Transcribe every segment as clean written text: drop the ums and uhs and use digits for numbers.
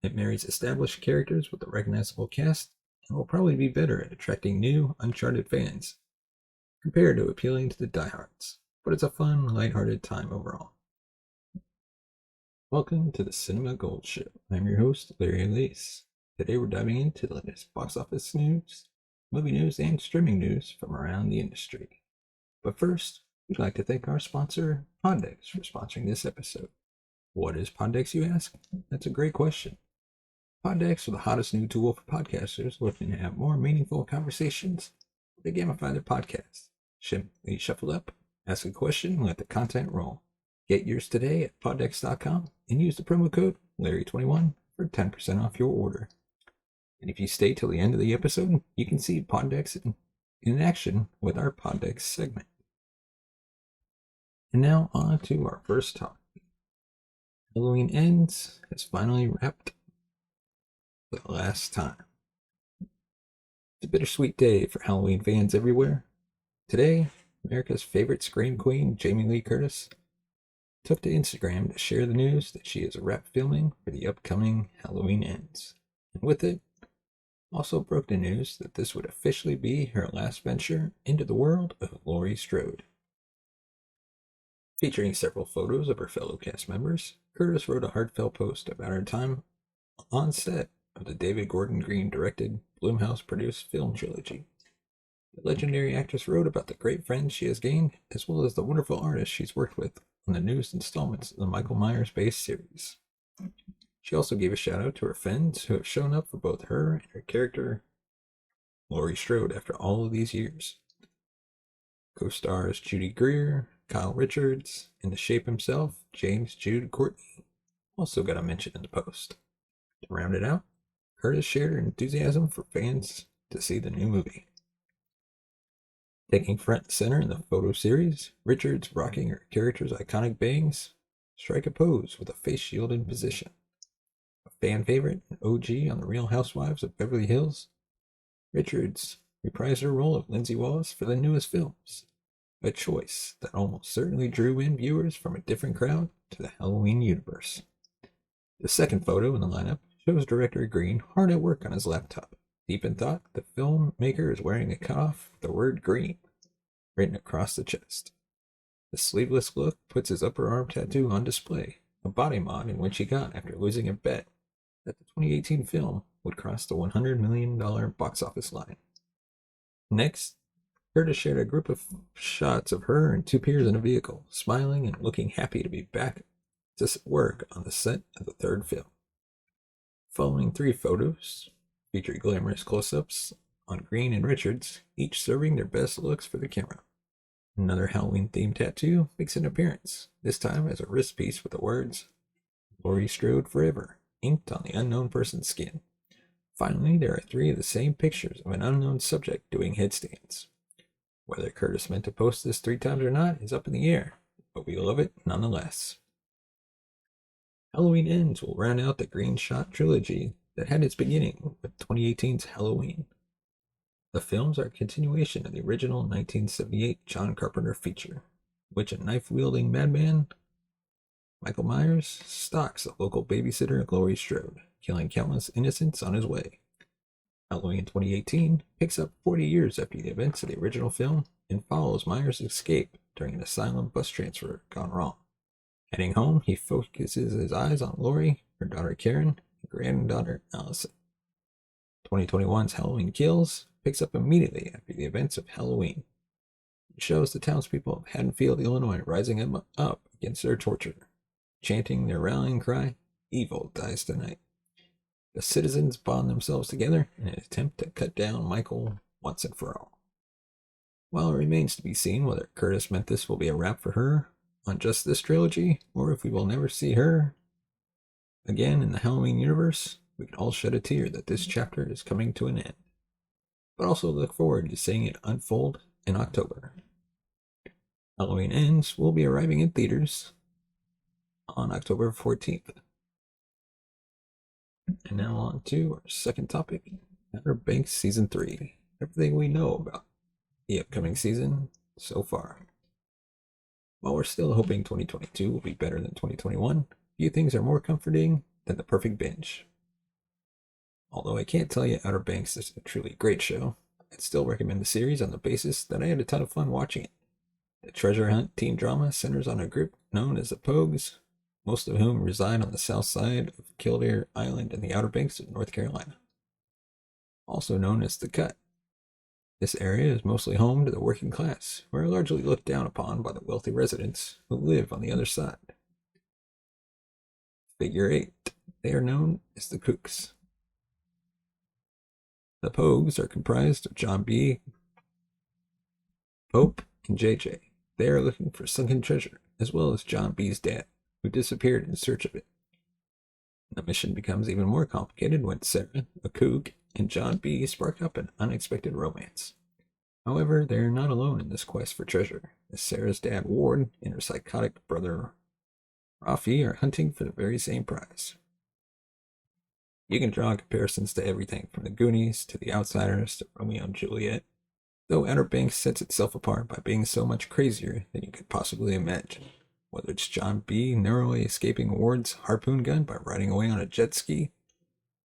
It marries established characters with a recognizable cast and will probably be better at attracting new, Uncharted fans compared to appealing to the diehards. But it's a fun, lighthearted time overall. Welcome to the Cinema Gold Show. I'm your host, Larry Elise. Today we're diving into the latest box office news, movie news, and streaming news from around the industry. But first, we'd like to thank our sponsor, Poddex, for sponsoring this episode. What is Poddex, you ask? That's a great question. Poddex are the hottest new tool for podcasters looking to have more meaningful conversations. They gamify their podcasts. Simply shuffle up, ask a question, and let the content roll. Get yours today at poddex.com and use the promo code Larry21 for 10% off your order. And if you stay till the end of the episode, you can see Poddex in action with our Poddex segment. And now on to our first topic. Halloween Ends has finally wrapped for the last time. It's a bittersweet day for Halloween fans everywhere. Today, America's favorite scream queen, Jamie Lee Curtis, took to Instagram to share the news that she is wrap filming for the upcoming Halloween Ends. And with it, also broke the news that this would officially be her last venture into the world of Laurie Strode. Featuring several photos of her fellow cast members, Curtis wrote a heartfelt post about her time on set of the David Gordon Green directed, Blumhouse produced film trilogy. The legendary actress wrote about the great friends she has gained, as well as the wonderful artists she's worked with on the newest installments of the Michael Myers-based series. She also gave a shout out to her fans who have shown up for both her and her character, Laurie Strode, after all of these years. Co-stars Judy Greer, Kyle Richards, and The Shape himself, James Jude Courtney, also got a mention in the post. To round it out, Curtis shared her enthusiasm for fans to see the new movie. Taking front and center in the photo series, Richards rocking her character's iconic bangs, strike a pose with a face shield in position. A fan favorite and OG on The Real Housewives of Beverly Hills, Richards reprised her role of Lindsay Wallace for the newest films, a choice that almost certainly drew in viewers from a different crowd to the Halloween universe. The second photo in the lineup shows director Green hard at work on his laptop, deep in thought. The filmmaker is wearing a cutoff with the word green written across the chest. The sleeveless look puts his upper arm tattoo on display, a body mod in which he got after losing a bet that the 2018 film would cross the $100 million box office line. Next, Curtis shared a group of shots of her and two peers in a vehicle, smiling and looking happy to be back to work on the set of the third film. Following three photos feature glamorous close-ups on Green and Richards, each serving their best looks for the camera. Another Halloween-themed tattoo makes an appearance, this time as a wrist piece with the words, Laurie Strode Forever, inked on the unknown person's skin. Finally, there are three of the same pictures of an unknown subject doing headstands. Whether Curtis meant to post this 3 times or not is up in the air, but we love it nonetheless. Halloween Ends will round out the Green Shot trilogy that had its beginning with 2018's Halloween. The films are a continuation of the original 1978 John Carpenter feature, which a knife-wielding madman, Michael Myers, stalks a local babysitter, Laurie Strode, killing countless innocents on his way. Halloween 2018 picks up 40 years after the events of the original film and follows Myers' escape during an asylum bus transfer gone wrong. Heading home, he focuses his eyes on Laurie, her daughter Karen, and granddaughter Allison. 2021's Halloween Kills picks up immediately after the events of Halloween. It shows the townspeople of Haddonfield, Illinois rising up against their torture, chanting their rallying cry, "Evil dies tonight." The citizens bond themselves together in an attempt to cut down Michael once and for all. While it remains to be seen whether Curtis meant this will be a wrap for her on just this trilogy, or if we will never see her again in the Halloween universe, we can all shed a tear that this chapter is coming to an end, but also look forward to seeing it unfold in October. Halloween Ends will be arriving in theaters on October 14th. And now on to our second topic, Outerbanks Season 3. Everything we know about the upcoming season so far. While we're still hoping 2022 will be better than 2021, few things are more comforting than the perfect binge. Although I can't tell you Outerbanks is a truly great show, I'd still recommend the series on the basis that I had a ton of fun watching it. The treasure hunt teen drama centers on a group known as the Pogues, most of whom reside on the south side of Kildare Island in the Outer Banks of North Carolina, also known as the Cut. This area is mostly home to the working class, who are largely looked down upon by the wealthy residents who live on the other side. Figure 8. They are known as the Kooks. The Pogues are comprised of John B., Pope, and JJ. They are looking for sunken treasure, as well as John B.'s dad, who disappeared in search of it. The mission becomes even more complicated when Sarah, a Coog, and John B. spark up an unexpected romance. However, they are not alone in this quest for treasure, as Sarah's dad Ward and her psychotic brother Rafi are hunting for the very same prize. You can draw comparisons to everything from the Goonies to the Outsiders to Romeo and Juliet, though Outer Banks sets itself apart by being so much crazier than you could possibly imagine. Whether it's John B. narrowly escaping Ward's harpoon gun by riding away on a jet ski,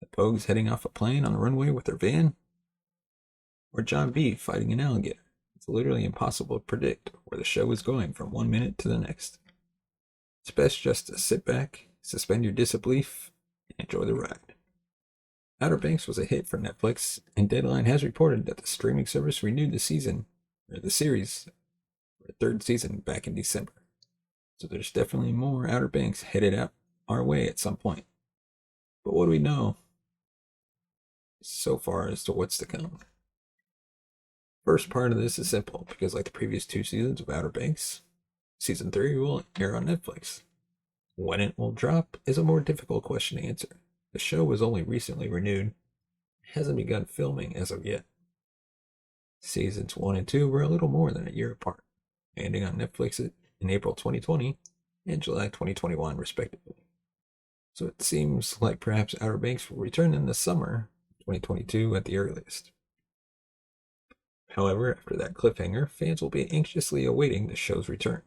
the Pogues heading off a plane on the runway with their van, or John B. fighting an alligator. It's literally impossible to predict where the show is going from 1 minute to the next. It's best just to sit back, suspend your disbelief, and enjoy the ride. Outer Banks was a hit for Netflix, and Deadline has reported that the streaming service renewed the series, for a third season back in December. So there's definitely more Outer Banks headed out our way at some point. But what do we know so far as to what's to come? First part of this is simple, because like the previous 2 seasons of Outer Banks, Season 3 will air on Netflix. When it will drop is a more difficult question to answer. The show was only recently renewed, hasn't begun filming as of yet. Seasons 1 and 2 were a little more than a year apart, landing on Netflix in April 2020 and July 2021 respectively. So it seems like perhaps Outer Banks will return in the summer 2022 at the earliest. However, after that cliffhanger, fans will be anxiously awaiting the show's return.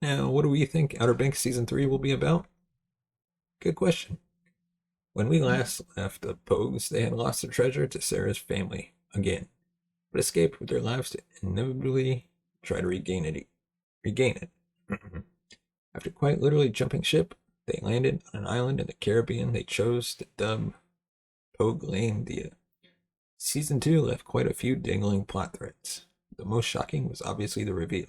Now, what do we think Outer Banks Season 3 will be about? Good question. When we last left the Pogues, they had lost their treasure to Sarah's family again, but escaped with their lives to inevitably try to regain it. After quite literally jumping ship, they landed on an island in the Caribbean they chose to dub Pogue Landia. Season 2 left quite a few dangling plot threads. The most shocking was obviously the reveal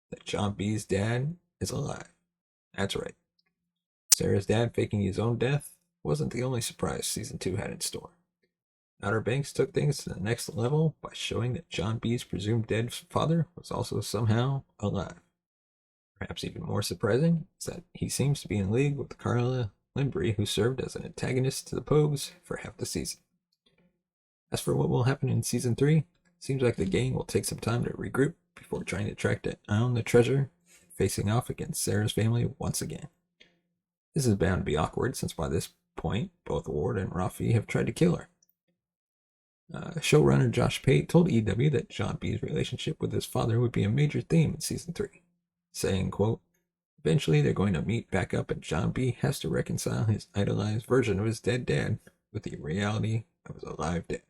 that John B.'s dad is alive. That's right. Sarah's dad faking his own death wasn't the only surprise Season 2 had in store. Outer Banks took things to the next level by showing that John B.'s presumed dead father was also somehow alive. Perhaps even more surprising is that he seems to be in league with Carla Limbry, who served as an antagonist to the Pogues for half the season. As for what will happen in Season 3, it seems like the gang will take some time to regroup before trying to track down the treasure and facing off against Sarah's family once again. This is bound to be awkward since by this point, both Ward and Rafi have tried to kill her. Showrunner Josh Pate told EW that John B.'s relationship with his father would be a major theme in Season 3, saying, quote, "Eventually they're going to meet back up and John B. has to reconcile his idolized version of his dead dad with the reality of his alive dad."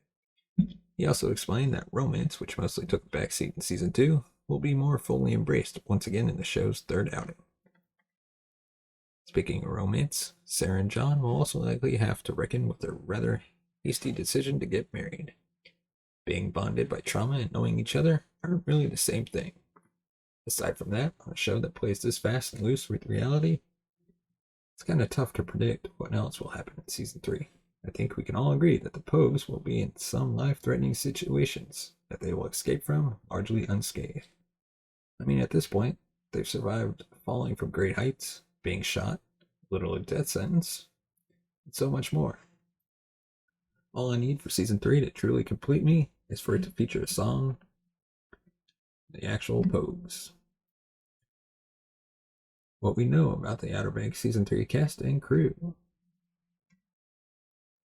He also explained that romance, which mostly took a backseat in Season 2, will be more fully embraced once again in the show's third outing. Speaking of romance, Sarah and John will also likely have to reckon with their rather hasty decision to get married. Being bonded by trauma and knowing each other aren't really the same thing. Aside from that, on a show that plays this fast and loose with reality, it's kind of tough to predict what else will happen in Season 3. I think we can all agree that the Pogues will be in some life-threatening situations that they will escape from largely unscathed. I mean, at this point, they've survived falling from great heights, being shot, literally death sentence, and so much more. All I need for Season 3 to truly complete me is for it to feature a song, the actual Pogues. What we know about the Outer Banks Season 3 cast and crew.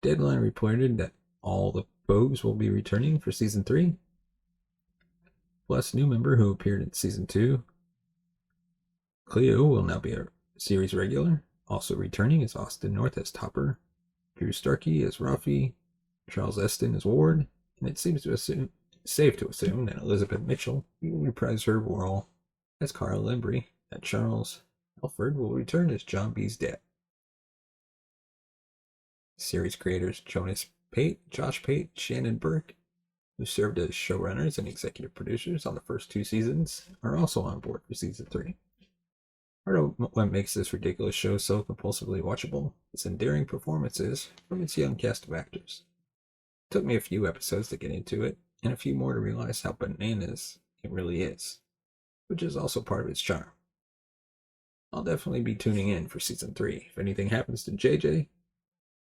Deadline reported that all the Pogues will be returning for Season 3, plus new member who appeared in Season 2. Cleo will now be a series regular, Also returning is Austin North as Topper, Drew Starkey as Rafi, Charles Eston as Ward, and it seems safe to assume that Elizabeth Mitchell will reprise her role as Carl Embry, and Charles Alford will return as John B's dad. Series creators Josh Pate, Shannon Burke, who served as showrunners and executive producers on the first 2 seasons, are also on board for season 3. Part of what makes this ridiculous show so compulsively watchable is endearing performances from its young cast of actors. It took me a few episodes to get into it, and a few more to realize how bananas it really is, which is also part of its charm. I'll definitely be tuning in for season 3. If anything happens to JJ,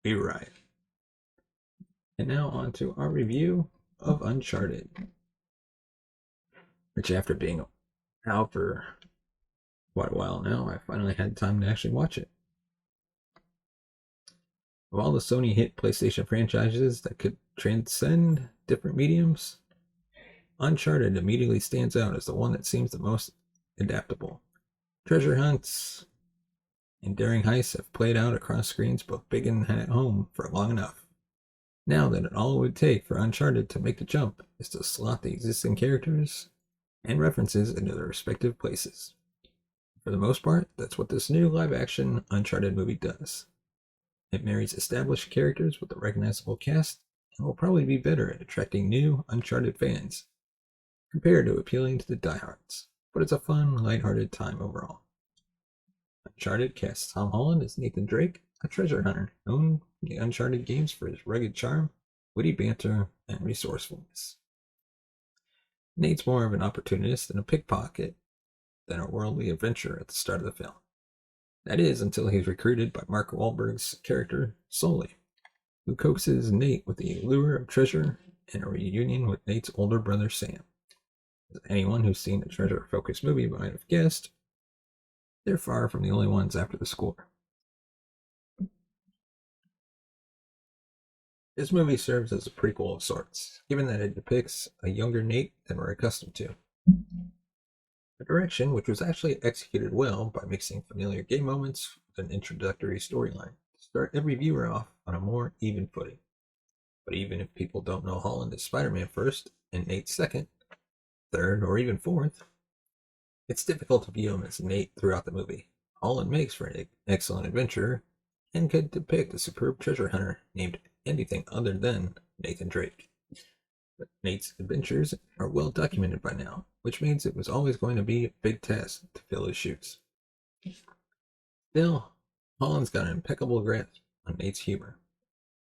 be right. And now on to our review of Uncharted, which after being out for quite a while now, I finally had time to actually watch it. Of all the Sony hit PlayStation franchises that could transcend different mediums, Uncharted immediately stands out as the one that seems the most adaptable. Treasure hunts and daring heists have played out across screens both big and at home for long enough. Now that all it would take for Uncharted to make the jump is to slot the existing characters and references into their respective places. For the most part, that's what this new live-action Uncharted movie does. It marries established characters with a recognizable cast and will probably be better at attracting new Uncharted fans compared to appealing to the diehards, but it's a fun, lighthearted time overall. Uncharted casts Tom Holland as Nathan Drake, a treasure hunter known in the Uncharted games for his rugged charm, witty banter, and resourcefulness. Nate's more of an opportunist and a pickpocket than a worldly adventurer at the start of the film. That is, until he's recruited by Mark Wahlberg's character, Sully, who coaxes Nate with the allure of treasure and a reunion with Nate's older brother, Sam. As anyone who's seen a treasure-focused movie might have guessed, they're far from the only ones after the score. This movie serves as a prequel of sorts, given that it depicts a younger Nate than we're accustomed to. A direction which was actually executed well by mixing familiar game moments with an introductory storyline to start every viewer off on a more even footing. But even if people don't know Holland as Spider-Man first and Nate second, third, or even fourth, it's difficult to view him as Nate throughout the movie. Holland makes for an excellent adventurer and could depict a superb treasure hunter named anything other than Nathan Drake. But Nate's adventures are well documented by now, which means it was always going to be a big task to fill his shoes. Still, Holland's got an impeccable grasp on Nate's humor.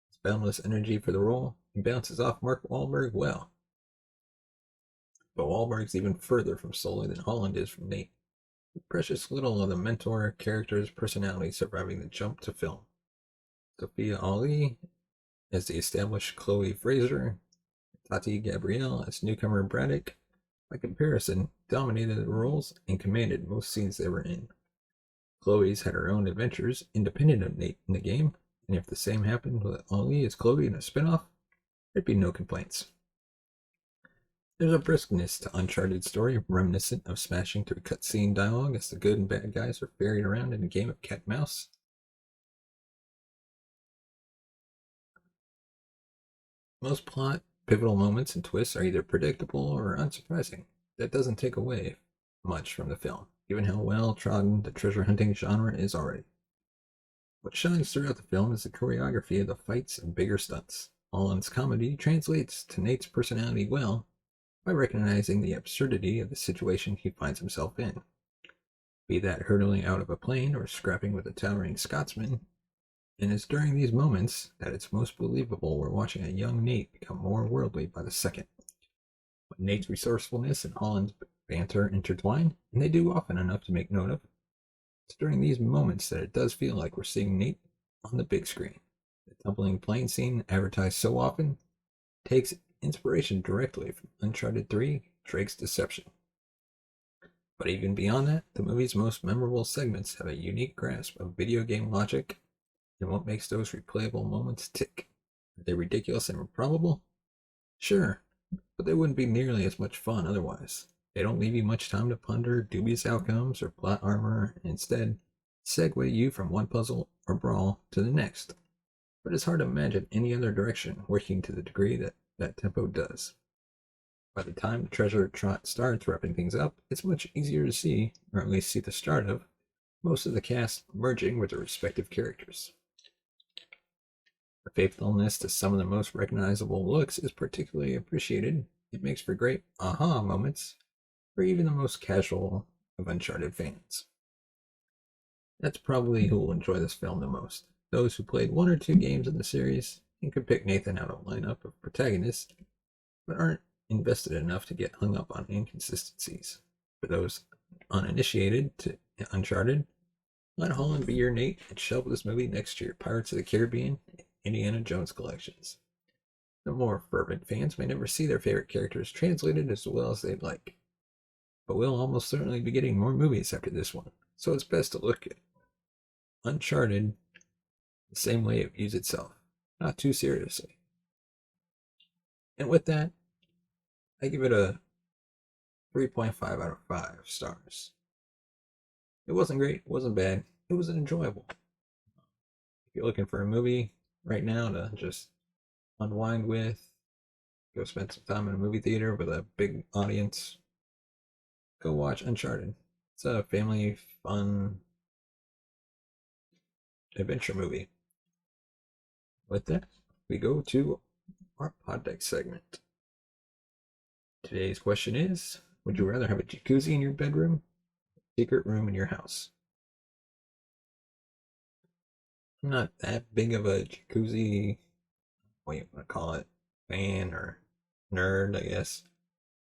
His boundless energy for the role, and bounces off Mark Wahlberg well. But Wahlberg's even further from Sully than Holland is from Nate, with precious little of the mentor character's personality surviving the jump to film. Sophia Ali as the established Chloe Fraser, Tati Gabrielle as newcomer Braddock, by comparison, dominated the roles and commanded most scenes they were in. Chloe's had her own adventures independent of Nate in the game, and if the same happened with Ali as Chloe in a spinoff, there'd be no complaints. There's a briskness to Uncharted's story reminiscent of smashing through cutscene dialogue as the good and bad guys are ferried around in a game of cat and mouse. Most plot, pivotal moments and twists are either predictable or unsurprising. That doesn't take away much from the film, given how well trodden the treasure hunting genre is already. What shines throughout the film is the choreography of the fights and bigger stunts. Holland's comedy translates to Nate's personality well by recognizing the absurdity of the situation he finds himself in. Be that hurtling out of a plane or scrapping with a towering Scotsman, and it's during these moments that it's most believable we're watching a young Nate become more worldly by the second. When Nate's resourcefulness and Holland's banter intertwine, and they do often enough to make note of, it's during these moments that it does feel like we're seeing Nate on the big screen. The tumbling plane scene, advertised so often, takes inspiration directly from Uncharted 3, Drake's Deception. But even beyond that, the movie's most memorable segments have a unique grasp of video game logic and what makes those replayable moments tick. Are they ridiculous and improbable? Sure, but they wouldn't be nearly as much fun otherwise. They don't leave you much time to ponder dubious outcomes or plot armor, and instead segue you from one puzzle or brawl to the next, but it's hard to imagine any other direction working to the degree that that tempo does. By the time the treasure trot starts wrapping things up, it's much easier to see, or at least see the start of, most of the cast merging with their respective characters. The faithfulness to some of the most recognizable looks is particularly appreciated. It makes for great aha moments for even the most casual of Uncharted fans. That's probably who will enjoy this film the most. Those who played one or two games in the series and could pick Nathan out of a lineup of protagonists, but aren't invested enough to get hung up on inconsistencies. For those uninitiated to Uncharted, let Holland be your Nate and shelve this movie next to your Pirates of the Caribbean and Indiana Jones collections. The more fervent fans may never see their favorite characters translated as well as they'd like, but we'll almost certainly be getting more movies after this one, so it's best to look at Uncharted the same way it views itself, not too seriously. And with that, I give it a 3.5 out of 5 stars. It wasn't great, it wasn't bad, it was enjoyable. If you're looking for a movie right now to just unwind with, go spend some time in a movie theater with a big audience, go watch Uncharted. It's a family fun adventure movie. With that, we go to our pod deck segment. Today's question is, would you rather have a jacuzzi in your bedroom, or a secret room in your house? I'm not that big of a jacuzzi, what you want to call it, fan or nerd, I guess.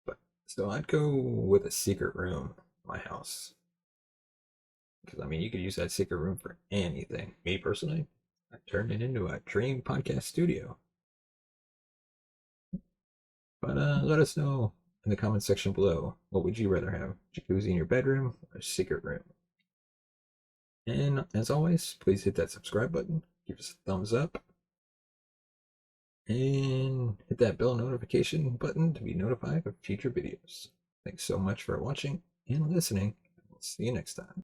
But so I'd go with a secret room in my house. Because I mean, you could use that secret room for anything. Me personally, I'd turn it into a dream podcast studio. But let us know in the comment section below. What would you rather have? Jacuzzi in your bedroom or a secret room? And as always, please hit that subscribe button, give us a thumbs up, and hit that bell notification button to be notified of future videos. Thanks so much for watching and listening. We'll see you next time.